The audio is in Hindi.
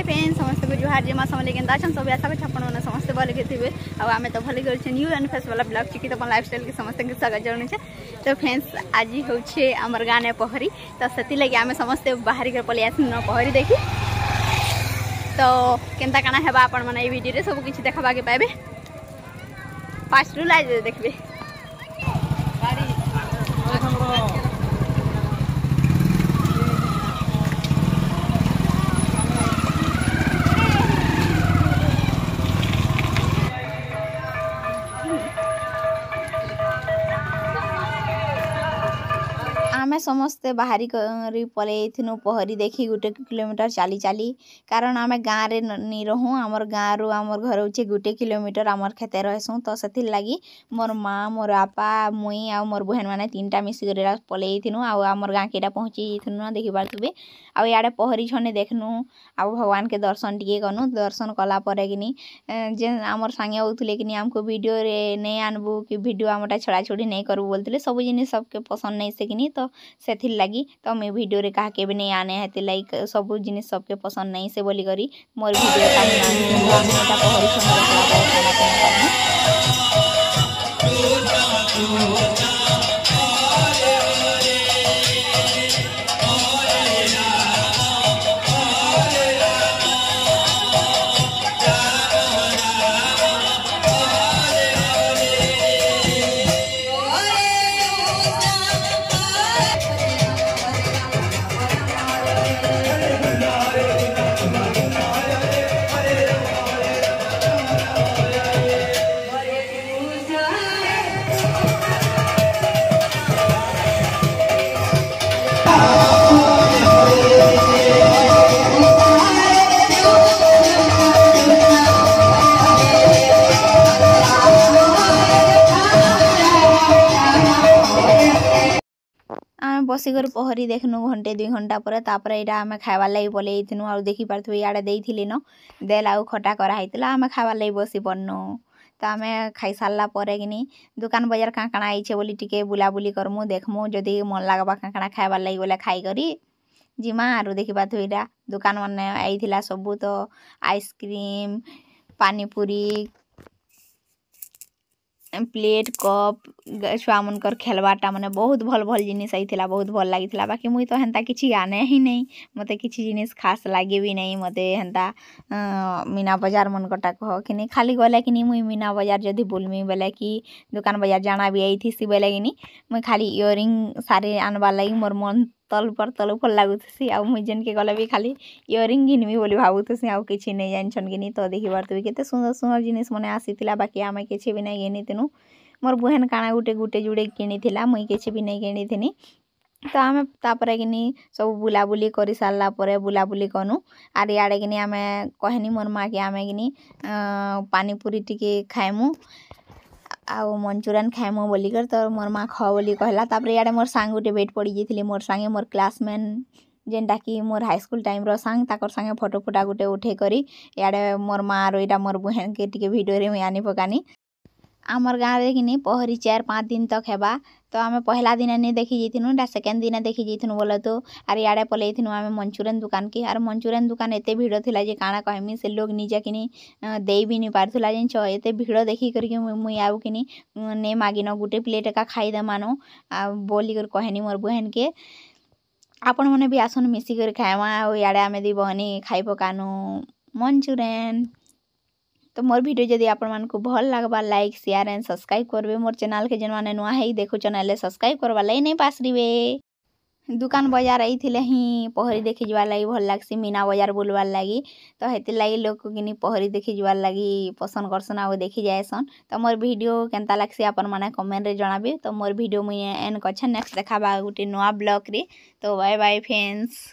फ्रेंड्स समस्त को जुहार जे माँ समझे के अच्छा सब आशा कर अपन समस्त भल के थे आम तो भल कर न्यू एंड फेस वाला ब्लॉग चिकी तो लाइफस्टाइल के समस्त के स्वागत जनाऊे। तो फ्रेंड्स आज हूँ आमर गाँव ने पहरी तो से लगे आम समस्ते बाहर कर पलि आस पहरी देखी तो केनता काना हेबा आपण माने वीडियो रे सब किछि देखबा के पाबे फास्ट रूल आज देखबे गाड़ी आमे समस्ते बाहरी पलैनु पहरी देखी गोटे किलोमीटर चली चली कारण आमे गाँव रे नहीं रहूँ आमर गाँव रु आमर घर होचे गोटे किलोमीटर आमर खेते रहसूँ तो से लगी मोर माँ मोर आपा मुई आ मोर बहन मैंने तीनटा मिसिक पलैनु आमर गाँव केटा पहुँची देखी पारे आड़े पहरी छने देखनु आ भगवान के दर्शन टे कनु दर्शन कलापर कि जे आमर सांगे होते कि आमको वीडियो रे नहीं आनबू कि वीडियो आमटा छड़ा छुड़ी नहीं करू बोलते सब जिन सबके पसंद नहीं से कि तो से लगी तो मैं वीडियो रे कहा के भी नहीं आने हेते लाइक सब जिन सबके पसंद नहीं से बोली करी मोर वीडियो बसिकर पहरी देखनु घंटे 2 घंटा पर तापर एटा आमे खाइबार लागि पलैथिनु आ देखि पारथु याडे देइथिले न देल आउ खटा करा हैतला आमे खाइबार लागि बसी पन्नु तो आमे खाई सारला परे किनी दुकान बाजार काकणा आइछे बोली टिके बुलाबुली करमु देखमु जदी मन लागबा काकणा खाइबार लागि बोले खाई करी जिमा आरु देखि पारथु एटा दुकान माने आइथिला सबु तो आइसक्रीम पानी पूरी प्लेट कप छुआ मनकर खेलवाटा माने बहुत भल भल जिनिस आइथिला बहुत भल लागिथिला बाकी मुई तो हेंता किछि आने ही नहीं मते किछि जिनिस खास लागे भी नहीं मते हेंता मीना बाजार मन कटा कह कि खाली गले कि मुई मीना बाजार जदी बोलमी बेले कि दुकान बाजार जाना भी आइथिसी बेले कि मुई खाली इयरिंग सारे आनबार लागि मोर मन तल पर लागुथसी आ मुई जेन के गले भी खाली इयरिंग घिनमी बोली भाबुथसी आ किछि नहीं जानछन कि तो देखि पारतु केते सुंदर सुंदर जिनिस मने आसीथिला बाकी आमे किछि भी नहीं घेनिथिनु मोर बहन काना गुटे जुड़े किनिथिला मुई किछि भी नहीं घेनिथिनी तो आमे तापरे किनी सब बुलाबुली करी सारला परे बुलाबुली कनु आर याडे किनी आमे कहनी मोर माँ के आमे किनी पानी पूरी टिके खाएमु आउ मंचूरियन खाएमु बोलिकर तो मोर माँ खाओ बोली कहला तापरे याडे मोर सांग गुटे वेट पड़ी जेथिले मोर सांगे मोर क्लासमेट जेनटा कि मोर हाई स्कूल टाइम रो सांग ताकर सांगे फोटो फुटा गुटे उठे करी याडे मोर माँ रो इटा मोर बहन के टिके वीडियो रे मैं आनी पकानी आमर गाँव रे कि पहरी 4-5 दिन तक हेबा तो आमे पहला दिन नहीं देखी जाइथिनु डा सेकेंड दिन देखी जाइथिनु बोले तो आर याडे पलैथिनु आमे मंचूरियन दुकान के आर मंचूरियन दुकान एते भीड़ थिला जे काना कहमी से लोग निजा किनी देई भी नहीं पारथुला जिन एते भीड़ देखी करके मुई आउ किनी ने मागिनो गुटे प्लेट का खाई दे मानो आ बोली कर कहनी मोर बहन के आपण मने भी आसन मिसी कर खाएमा आ याडे आमे दी बहनी खाई पकानु मंचूरियन। तो मोर वीडियो जदि आपण मन को भल लागबा लाइक शेयर एंड सब्सक्राइब करबे मोर चैनल के जन माने नुआ है देखो चैनल सब्सक्राइब करबा लाई नहीं पासरिबे दुकान बाजार आइथिले ही पहरी देखि जवार लागि भल लागसी मीना बाजार बोलवार लागि तो हेते लागि लोग किनी पहरी देखि जवार लागि पसंद करसन आ देखि जायसन तो मोर वीडियो केनता लागसी आपण माने कमेंट रे जणाबे तो मोर वीडियो मुई एन कछ नेक्स्ट देखाबा गुटे नवा ब्लॉग रे तो बाय बाय फ्रेंड्स।